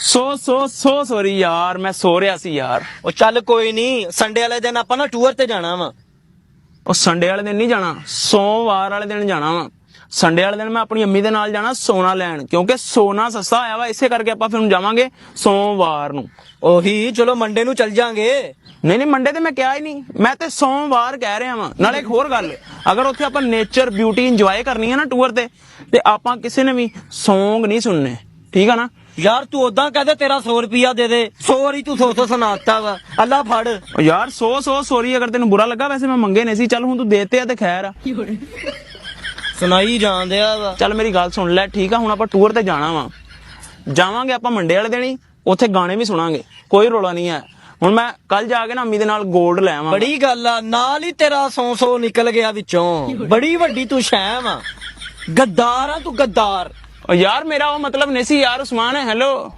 So sorry ਯਾਰ, ਮੈਂ ਸੋ ਰਿਹਾ ਸੀ ਯਾਰ। ਉਹ ਚੱਲ ਕੋਈ ਨਹੀਂ, ਸੰਡੇ ਵਾਲੇ ਦਿਨ ਆਪਾਂ ਨਾ ਟੂਰ ਤੇ ਜਾਣਾ ਵਾ। ਉਹ ਸੰਡੇ ਵਾਲੇ ਦਿਨ ਨਹੀਂ ਜਾਣਾ, ਸੋਮਵਾਰ ਵਾਲੇ ਦਿਨ ਜਾਣਾ ਵਾ। ਸੰਡੇ ਵਾਲੇ ਦਿਨ ਮੈਂ ਆਪਣੀ ਅੰਮੀ ਦੇ ਨਾਲ ਜਾਣਾ ਸੋਨਾ ਲੈਣ, ਕਿਉਂਕਿ ਸੋਨਾ ਸਸਤਾ ਆਇਆ ਵਾ, ਇਸੇ ਕਰਕੇ ਆਪਾਂ ਫਿਰ ਹੁਣ ਜਾਵਾਂਗੇ ਸੋਮਵਾਰ ਨੂੰ। ਉਹੀ ਚਲੋ ਮੰਡੇ ਨੂੰ ਚੱਲ ਜਾਾਂਗੇ। ਨਹੀਂ ਮੰਡੇ ਤੇ ਮੈਂ ਕਿਹਾ ਹੀ ਨਹੀਂ, ਮੈਂ ਤੇ ਸੋਮਵਾਰ ਕਹਿ ਰਿਹਾ ਵਾਂ। ਨਾਲੇ ਇੱਕ ਹੋਰ ਗੱਲ, ਅਗਰ ਉੱਥੇ ਆਪਾਂ ਨੇਚਰ ਬਿਊਟੀ ਇੰਜੋਏ ਕਰਨੀ ਹੈ ਨਾ ਟੂਰ ਤੇ ਆਪਾਂ ਕਿਸੇ ਨੇ ਵੀ ਸੌਂਗ ਨਹੀਂ ਸੁਣਨੇ, ਠੀਕ ਆ ਨਾ। ਯਾਰ ਤੂੰ ਉਦਾਂ ਕਹਦੇ ਤੇਰਾ 100 ਰੁਪਿਆ ਦੇ ਦੇ, 100 ਵਾਰੀ ਤੂੰ 100 ਸੁਣਾਤਾ ਵਾ। ਅੱਲਾ ਫੜ। ਉਹ ਯਾਰ 100 ਸੌਰੀ, ਅਗਰ ਤੈਨੂੰ ਬੁਰਾ ਲੱਗਾ, ਵੈਸੇ ਮੈਂ ਮੰਗੇ ਨਹੀਂ ਸੀ, ਚੱਲ ਹੁਣ ਤੂੰ ਦੇਤੇ ਆ ਤੇ ਖੈਰ ਆ। ਸੁਣਾਈ ਜਾਂਦਿਆ ਵਾ। ਚੱਲ ਮੇਰੀ ਗੱਲ ਸੁਣ ਲੈ, ਠੀਕ ਆ। ਹੁਣ ਆਪਾਂ ਟੂਰ ਤੇ ਜਾਣਾ ਵਾ, ਜਾਵਾਂਗੇ ਆਪਾਂ ਮੰਡੇ ਵਾਲੇ ਦਿਨ ਹੀ, ਉੱਥੇ ਗਾਣੇ ਵੀ ਸੁਣਾਂਗੇ, ਕੋਈ ਰੋਲਾ ਨਹੀਂ ਹੈ। ਹੁਣ ਮੈਂ ਕੱਲ ਜਾ ਕੇ ਨਾ ਅੰਮੀ ਦੇ ਨਾਲ 골ਡ ਲੈ ਆਵਾਂ। ਬੜੀ ਗੱਲ ਆ, ਨਾਲ ਹੀ ਤੇਰਾ 100 ਨਿਕਲ ਗਿਆ ਵਿੱਚੋਂ। ਬੜੀ ਵੱਡੀ ਤੂੰ ਸ਼ੈਮ ਆ, ਗੱਦਾਰ ਆ ਤੂੰ, ਗੱਦਾਰ। ਉਹ ਯਾਰ ਮੇਰਾ ਉਹ ਮਤਲਬ ਨਹੀਂ ਸੀ ਯਾਰ, ਉਸਮਾਨ ਹੈ। ਹੈਲੋ।